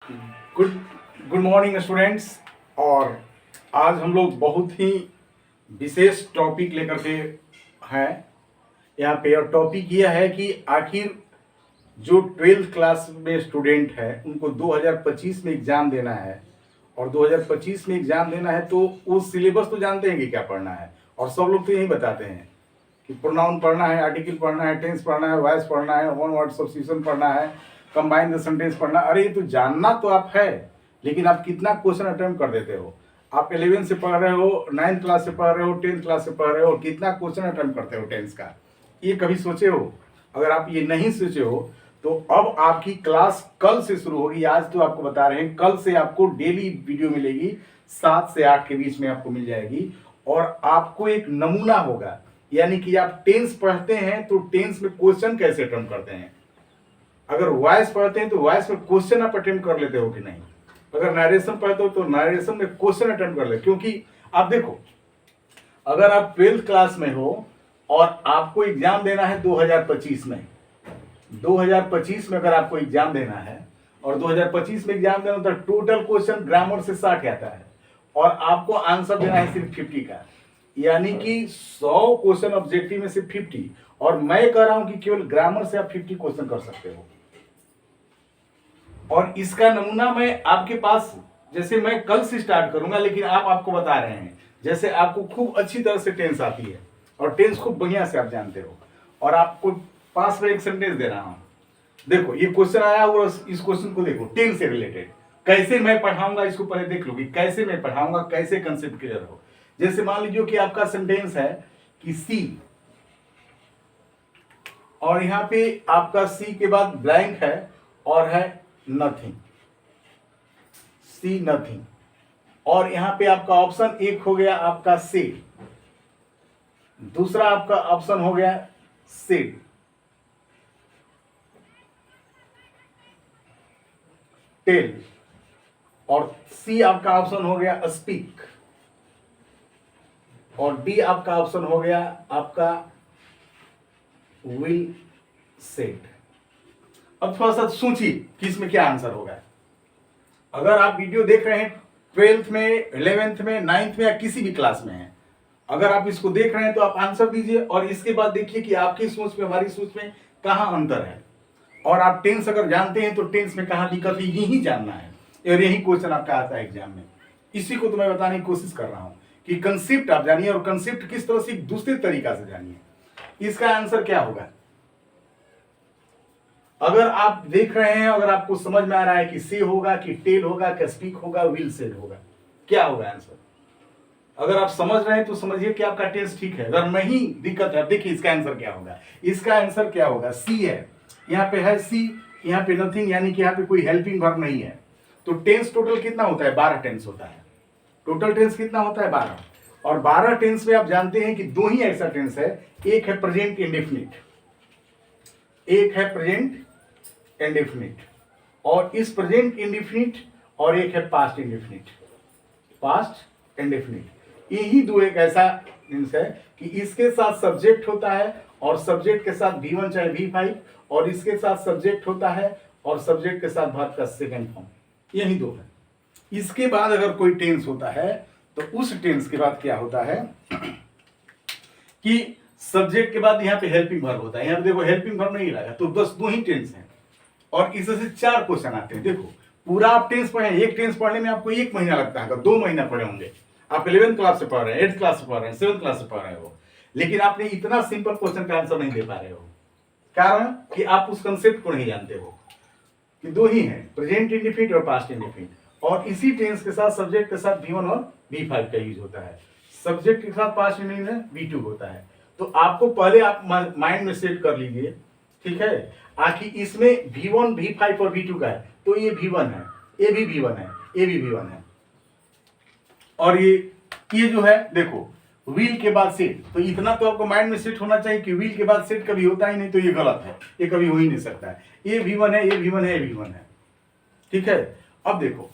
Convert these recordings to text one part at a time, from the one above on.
Good good morning students. और आज हम लोग बहुत ही विशेष टॉपिक लेकर के हैं यहाँ पे। और टॉपिक यह है कि आखिर जो 12th क्लास में स्टूडेंट है उनको 2025 में एग्ज़ाम देना है। और 2025 में एग्ज़ाम देना है तो वो सिलेबस तो जानते हैं कि क्या पढ़ना है। और सब लोग तो यही बताते हैं कि प्रोनाउन पढ़ना है, आर्टिकल पढ़ना है, टेंस पढ़ना है, वॉइस पढ़ना है, वन वर्ड सब्स्टिट्यूशन पढ़ना है, कंबाइन द सेंटेंस पढ़ना। अरे ये तो जानना तो आप है, लेकिन आप कितना क्वेश्चन अटेम्प्ट कर देते हो। आप 11 से पढ़ रहे हो, 9th क्लास से पढ़ रहे हो, 10th क्लास से पढ़ रहे हो, और कितना क्वेश्चन अटेम्प्ट करते हो टेंस का, ये कभी सोचे हो? अगर आप ये नहीं सोचे हो तो अब आपकी क्लास कल से शुरू होगी। आज तो आपको बता रहे हैं, कल से आपको डेली वीडियो मिलेगी, 7 से 8 के बीच में आपको मिल जाएगी। और आपको एक नमूना होगा, यानी कि आप टेंस पढ़ते हैं तो टेंस में क्वेश्चन कैसे अटेम्प्ट करते हैं। अगर वॉइस पढ़ते हैं तो वॉइस में क्वेश्चन आप अटेम्प्ट कर लेते हो कि नहीं। अगर नरेशन पढ़ते हो तो नरेशन में क्वेश्चन अटेम्प्ट कर ले। क्योंकि आप देखो, अगर आप 12th क्लास में हो और आपको एग्जाम देना है 2025 में, 2025 में अगर आपको एग्जाम देना है और 2025 में एग्जाम देना तो टोटल क्वेश्चन ग्रामर से 60 आता है और आपको आंसर देना है सिर्फ 50 का, यानी कि 100 क्वेश्चन ऑब्जेक्टिव में से 50। और मैं कह रहा हूं कि केवल ग्रामर से आप 50 क्वेश्चन कर सकते हो। और इसका नमूना मैं आपके पास, जैसे मैं कल से स्टार्ट करूंगा, लेकिन आपको बता रहे हैं जैसे आपको खूब अच्छी तरह से टेंस आती है और टेंस खूब बढ़िया से आप जानते हो। और आपको पास में एक सेंटेंस दे रहा हूं, देखो ये क्वेश्चन आया और इस क्वेश्चन को देखो टेंस से रिलेटेड कैसे मैं पढ़ाऊंगा, इसको पहले देख लो कि कैसे मैं पढ़ाऊंगा, कैसे कंसेप्ट क्लियर हो। जैसे मान लीजिए कि आपका सेंटेंस है कि सी, और यहां पे आपका सी के बाद ब्लैंक है और है नथिंग, सी नथिंग। और यहां पे आपका ऑप्शन एक हो गया आपका से, दूसरा आपका ऑप्शन हो गया सेड, टेल, और सी आपका ऑप्शन हो गया स्पीक, और डी आपका ऑप्शन हो गया आपका विल सेड। अब थोड़ा सा सोचिए कि इसमें क्या आंसर होगा। अगर आप वीडियो देख रहे हैं 12th में, 11th में, 9th में या किसी भी क्लास में है, अगर आप इसको देख रहे हैं तो आप आंसर दीजिए और इसके बाद देखिए कि आपकी सोच में हमारी सोच में कहां अंतर है। और आप टेंस अगर जानते हैं तो टेंस में कहां दिक्कत है यही जानना है, और यही क्वेश्चन आपका आता है एग्जाम में। इसी को तो मैं बताने की कोशिश कर रहा हूं कि कंसेप्ट आप जानिए और कंसेप्ट किस तरह से दूसरे तरीका से जानिए। इसका आंसर क्या होगा? अगर आप देख रहे हैं, अगर आपको समझ में आ रहा है कि से होगा कि टेल होगा कि स्पीक होगा, विल सेड होगा, क्या होगा आंसर? अगर आप समझ रहे हैं तो समझिए कि आपका टेंस ठीक है। अगर नहीं दिक्कत है, देखिए इसका आंसर क्या होगा। इसका आंसर क्या होगा? सी है, यहाँ पे है सी, यहाँ पे नथिंग, यानी कि यहाँ पे कोई हेल्पिंग वर्ब नहीं है। तो टेंस टोटल कितना होता है? 12 टेंस होता है। टोटल टेंस कितना होता है? 12। और 12 टेंस में आप जानते हैं कि दो ही ऐसा टेंस है, एक है प्रेजेंट इंडेफिनिट, एक है प्रेजेंट इंडेफिनिट, और इस प्रेजेंट इंडेफिनिट, और एक है पास्ट इंडेफिनिट, पास्ट इंडेफिनिट। यही दो एक ऐसा टेंस है कि इसके साथ सब्जेक्ट होता है और सब्जेक्ट के साथ V1 चाहे V5, और इसके साथ सब्जेक्ट होता है और सब्जेक्ट के साथ वर्ब का सेकंड फॉर्म। यही दो है। इसके बाद अगर कोई टेंस होता है तो उस टेंस के बाद क्या होता है कि सब्जेक्ट के बाद यहाँ पे हेल्पिंग वर्ब होता है। यहाँ पे देखो हेल्पिंग वर्ब नहीं लगा, तो बस दो ही टेंस हैं और इससे 4 क्वेश्चन आते हैं। देखो पूरा आप टेंस पढ़े, एक टेंस पढ़ने में आपको 1 महीना लगता है, 2 महीना पढ़े होंगे। आप 11th क्लास से पढ़ रहे हैं, 8th क्लास से पढ़ रहे हैं, 7th क्लास से पढ़ रहे हो, लेकिन आपने इतना सिंपल क्वेश्चन का आंसर नहीं दे पा रहे हो। कारण कि आप उस कंसेप्ट को नहीं जानते हो कि दो ही हैं, प्रेजेंट इंडेफिनिट और पास्ट इंडेफिनिट। और इसी टेंस के साथ सब्जेक्ट के साथ V1 और V5 का यूज होता है, सब्जेक्ट के साथ पास्ट इंडेफिनिट V2 होता है। तो आपको पहले आप माइंड में सेट कर लीजिए, ठीक है, आखिर इसमें V1, V5 और V2 का है, तो ये V1 है, ये भी V1 है, ये भी V1 है। और ये जो है देखो विल के बाद सेट, तो इतना तो आपको माइंड में सेट होना चाहिए कि विल के बाद सेट कभी होता ही नहीं, तो ये गलत है, ये कभी हो ही नहीं सकता है। ये V1 है, ये V1 है, ये V1 है, ठीक है। अब देखो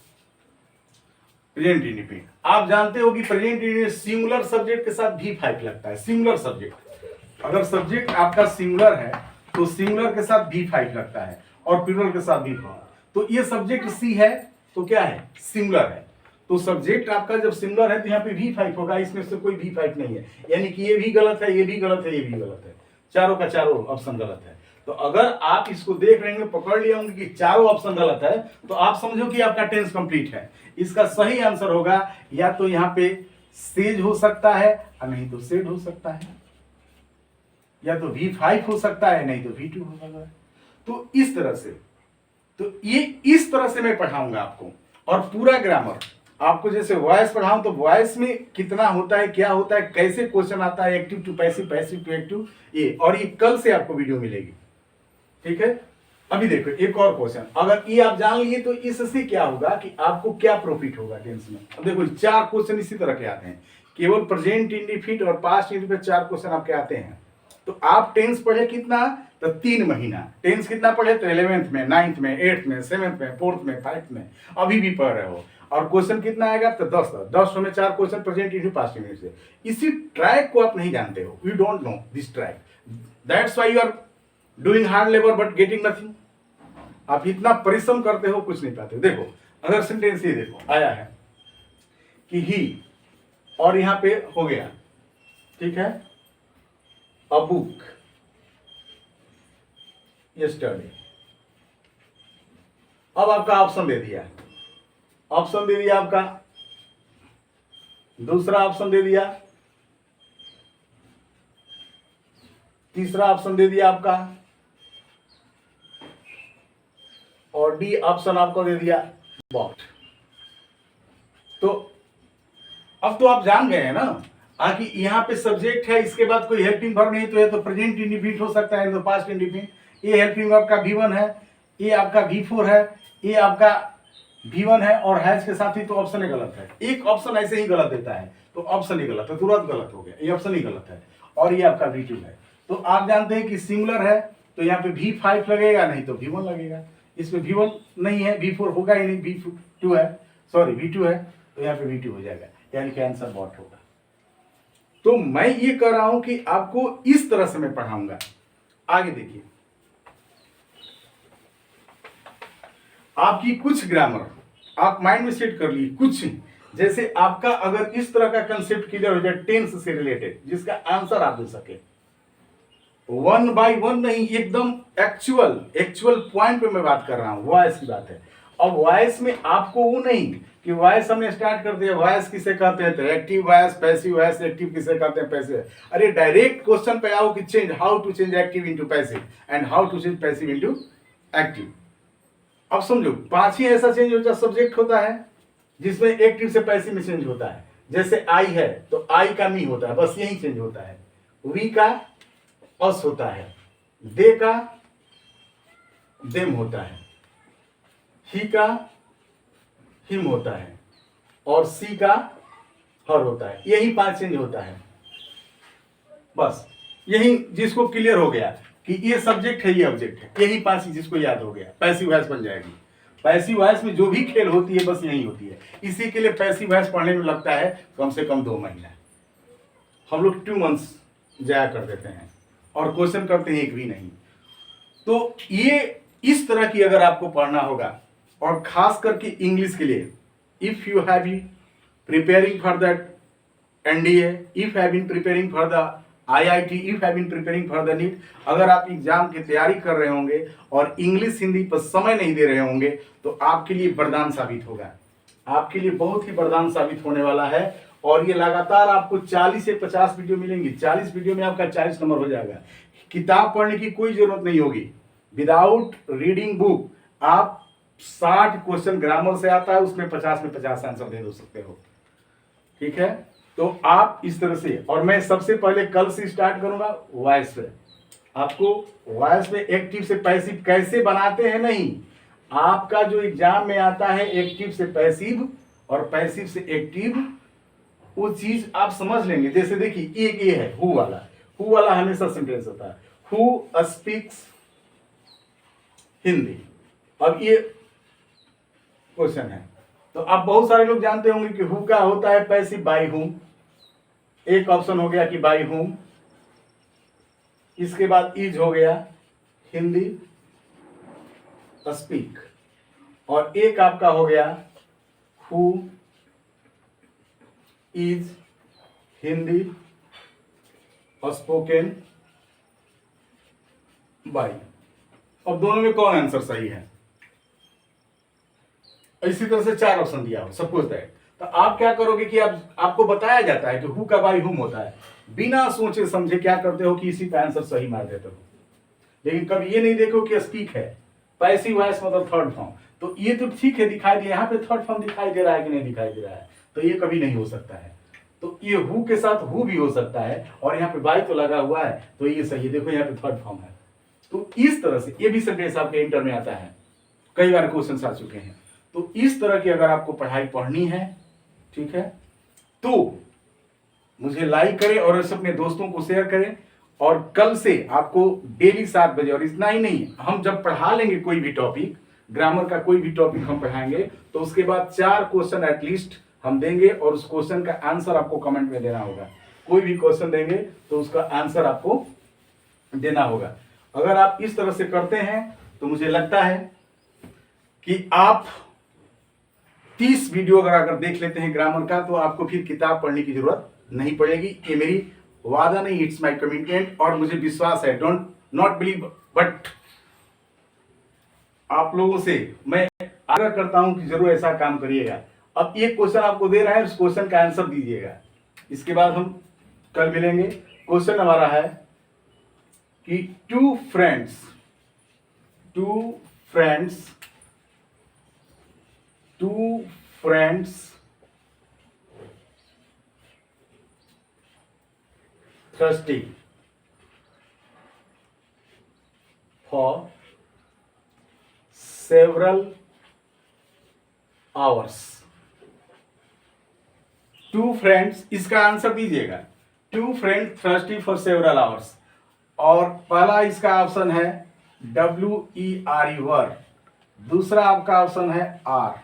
प्रेजेंट इंडेफिनिट, आप जानते हो कि प्रेजेंट इंडेफिनिट सिंगुलर सब्जेक्ट के साथ V5 लगता है। सिंगुलर सब्जेक्ट, अगर सब्जेक्ट आपका सिंगुलर है तो सिंगुलर के साथ V5 लगता है और प्लूरल के साथ V4। तो ये सब्जेक्ट सी है तो क्या है, सिमिलर है। तो सब्जेक्ट आपका जब सिमिलर है तो यहाँ पे V5 होगा, इसमें से कोई V5 नहीं है, यानी कि ये भी गलत है, ये भी गलत है, ये भी गलत है, चारों का चारों ऑप्शन गलत है। तो अगर आप इसको देख रहे हैं, पकड़ लिया होंगे कि चारों ऑप्शन गलत है, तो आप समझो कि आपका टेंस कंप्लीट है। इसका सही आंसर होगा या तो यहाँ पे सेज हो सकता है और नहीं तो सेड हो सकता है, या तो V5 हो सकता है नहीं तो V2 हो सकता है। तो इस तरह से, तो ये इस तरह से मैं पढ़ाऊंगा आपको। और पूरा ग्रामर आपको, जैसे वॉइस पढ़ाऊं तो वॉइस में कितना होता है, क्या होता है, कैसे क्वेश्चन आता है, active to passive, passive to active, ये और ये कल से आपको वीडियो मिलेगी, ठीक है। अभी देखो एक और क्वेश्चन, अगर ये आप जान लिए तो इससे क्या होगा कि आपको क्या प्रॉफिट होगा टेंस में। अब देखो 4 क्वेश्चन इसी तरह के आते हैं, केवल प्रेजेंट इंडिफिनिट और पास्ट इंडिफिनिट 4 क्वेश्चन आपके आते हैं। तो आप टेंस पढ़े कितना, तो 3 महीना टेंस कितना पढ़े, तो 11th में, 9th में, 8th में, 7th में, 4th में, 5th में, अभी भी पढ़ रहे हो। और क्वेश्चन कितना आएगा, तो 10 में 4 question present indefinite past indefinite से। इसी ट्रैक को आप नहीं जानते हो, you don't know this track, that's why you are doing hard labour but getting nothing. आप इतना परिश्रम करते हो, कुछ नहीं पाते। देखो अगर सेंटेंस ये देखो आया है कि ही, और यहां पे हो गया, ठीक है, अ बुक यस्टरडे। अब आपका ऑप्शन दे दिया, ऑप्शन दे दिया आपका, दूसरा ऑप्शन दे दिया, तीसरा ऑप्शन दे दिया आपका, और डी ऑप्शन आपको दे दिया बॉट। तो अब तो आप जान गए हैं ना कि यहाँ पे सब्जेक्ट है, इसके बाद कोई हेल्पिंग वर्ब नहीं, तो ये तो प्रेजेंट इंडिफिनिट हो सकता है, तो पास्ट इंडिफिनिट। ये हेल्पिंग वर्ब का V1 है, ये आपका V4 है, ये आपका V1 है, और हैज के साथ ही तो ऑप्शन ही गलत है। एक ऑप्शन ऐसे ही गलत देता है तो ऑप्शन ही गलत है, तुरंत गलत हो गया, ये ऑप्शन ही गलत है। और ये आपका V2 है। तो आप जानते हैं कि सिंगुलर है तो यहाँ पे V5 लगेगा, नहीं तो V1 लगेगा। इसमें V1 नहीं है, V4 होगा ही नहीं, V2 है, सॉरी V2 है, तो यहाँ पे V2 हो जाएगा, यानी कि आंसर बॉट होगा। तो मैं ये कर रहा हूं कि आपको इस तरह से मैं पढ़ाऊंगा। आगे देखिए, आपकी कुछ ग्रामर आप माइंड में सेट कर लिए, कुछ जैसे आपका अगर इस तरह का कंसेप्ट क्लियर हो जाए टेंस से रिलेटेड, जिसका आंसर आप दे सके 1 by 1 नहीं, एकदम एक्चुअल पॉइंट पे मैं बात कर रहा हूं, वॉइस की बात है। अब वॉइस में आपको वो नहीं कि वॉइस हमने स्टार्ट कर दिया, वॉइस किसे कहते हैं, तो active voice, passive voice, active किसे कहते हैं, पैसिव। अरे डायरेक्ट क्वेश्चन पे आओ कि change, how to change active into passive and how to change passive into active. अब समझो 5 ही ऐसा चेंज होता सब्जेक्ट होता है जिसमें एक्टिव से पैसिव में चेंज होता है। जैसे आई है तो आई का मी होता है, बस यही चेंज होता है। वी का अस होता है, दे का देम होता है, ही का हिम होता है, और सी का हर होता है। यही 5 चेंज होता है, बस यही जिसको क्लियर हो गया कि ये सब्जेक्ट है, ये ऑब्जेक्ट है, यही 5 ही जिसको याद हो गया, पैसिव वॉइस बन जाएगी। पैसिव वॉइस में जो भी खेल होती है बस यही होती है। इसी के लिए पैसिव वॉइस पढ़ने में लगता है कम से कम 2 महीना। हम लोग 2 मंथ्स जाया कर देते हैं और क्वेश्चन करते हैं एक भी नहीं। तो ये इस तरह की अगर आपको पढ़ना होगा, और खास करके इंग्लिश के लिए, if you have been preparing for that NDA, if have been preparing for the IIT, if have been preparing for the NEET, अगर आप एग्जाम की तैयारी कर रहे होंगे और इंग्लिश हिंदी पर समय नहीं दे रहे होंगे तो आपके लिए वरदान साबित होगा, आपके लिए बहुत ही वरदान साबित होने वाला है। और ये लगातार आपको 40 से 50 वीडियो मिलेंगी, 40 वीडियो में आपका 40 नंबर हो जाएगा। किताब पढ़ने की कोई जरूरत नहीं होगी, विदाउट रीडिंग बुक आप 60 क्वेश्चन ग्रामर से आता है, उसमें 50 में 50 आंसर दे सकते हो, ठीक है। तो आप इस तरह से, और मैं सबसे पहले कल से स्टार्ट करूंगा वॉइस से। आपको वॉइस में एक्टिव से पैसिव कैसे बनाते हैं नहीं, आपका जो एग्जाम में आता है एक्टिव से पैसिव और पैसिव से एक्टिव, वो चीज आप समझ लेंगे। जैसे देखिए एक ये है हु वाला हमेशा सेंटेंस होता है, हु स्पीक्स हिंदी। अब ये क्वेश्चन है, तो आप बहुत सारे लोग जानते होंगे कि हु का होता है पैसिव बाय हुम, एक ऑप्शन हो गया कि बाय हुम। इसके बाद इज हो गया हिंदी स्पीक, और एक आपका हो गया who is Hindi spoken by. अब दोनों में कौन आंसर सही है? इसी तरह से 4 ऑप्शन दिया हो, सपोज दैट। तो आप क्या करोगे कि आपको बताया जाता है कि हु का बाई हुम होता है, बिना सोचे समझे क्या करते हो कि इसी का आंसर सही मार देते हो। लेकिन कभी ये नहीं देखो कि स्पीक है, पैसिव वॉइस मतलब थर्ड फॉर्म, तो ये तो ठीक है दिखाई दे, यहाँ पे थर्ड फॉर्म दिखाई दे रहा है कि नहीं दिखाई दे रहा है, तो ये कभी नहीं हो सकता है। तो ये हु के साथ हु भी हो सकता है, और यहाँ पे बाई तो लगा हुआ है, तो ये सही है। देखो यहाँ पे थर्ड फॉर्म है। तो इस तरह से ये भी सेंटेंस आपके इंटर में आता है, कई बार क्वेश्चन आ चुके हैं। तो इस तरह की अगर आपको पढ़ाई पढ़नी है, ठीक है, तो मुझे लाइक करें और इसे अपने दोस्तों को शेयर करें। और कल से आपको डेली 7 बजे, और इतना ही नहीं, हम जब पढ़ा लेंगे कोई भी टॉपिक, ग्रामर का कोई भी टॉपिक हम पढ़ाएंगे, तो उसके बाद 4 क्वेश्चन एटलीस्ट हम देंगे, और उस क्वेश्चन का आंसर आपको कमेंट में देना होगा। कोई भी क्वेश्चन देंगे तो उसका आंसर आपको देना होगा। अगर आप इस तरह से करते हैं तो मुझे लगता है कि आप 30 वीडियो अगर देख लेते हैं ग्रामर का, तो आपको फिर किताब पढ़ने की जरूरत नहीं पड़ेगी। ये मेरी वादा नहीं, इट्स माय कमिटमेंट, और मुझे विश्वास है, डोंट नॉट बिलीव, बट आप लोगों से मैं आग्रह करता हूं कि जरूर ऐसा काम करिएगा। अब एक क्वेश्चन आपको दे रहा है, उस क्वेश्चन का आंसर दीजिएगा। इसके बाद हम कल मिलेंगे। क्वेश्चन हमारा है कि two friends thirsty for several hours। Two friends, इसका आंसर दीजिएगा। Two friends thirsty for several hours, और पहला इसका ऑप्शन है WERE वर, दूसरा आपका ऑप्शन है आर,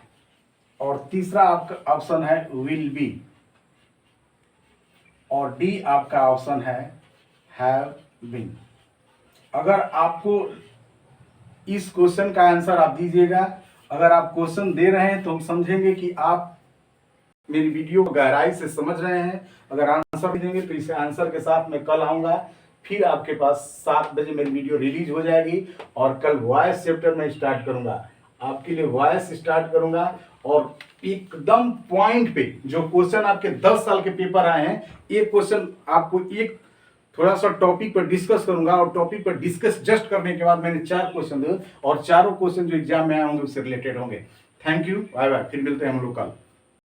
और तीसरा आपका ऑप्शन है विल बी, और डी आपका ऑप्शन है हैव बीन। अगर आपको इस क्वेश्चन का आंसर आप दीजिएगा। अगर आप क्वेश्चन दे रहे हैं तो हम समझेंगे कि आप मेरी वीडियो को गहराई से समझ रहे हैं। अगर आंसर देंगे तो इस आंसर के साथ मैं कल आऊंगा, फिर आपके पास 7 बजे मेरी वीडियो रिलीज हो जाएगी, और कल वॉइस चैप्टर में स्टार्ट करूंगा, आपके लिए वॉइस स्टार्ट करूंगा। और एकदम पॉइंट पे जो क्वेश्चन आपके 10 साल के पेपर आए हैं, एक क्वेश्चन आपको एक थोड़ा सा टॉपिक पर डिस्कस करूंगा, और टॉपिक पर डिस्कस जस्ट करने के बाद मैंने 4 क्वेश्चन दिए, और चारों क्वेश्चन जो एग्जाम में आए होंगे उससे रिलेटेड होंगे। थैंक यू, बाय बाय, फिर मिलते हैं हम लोग कल।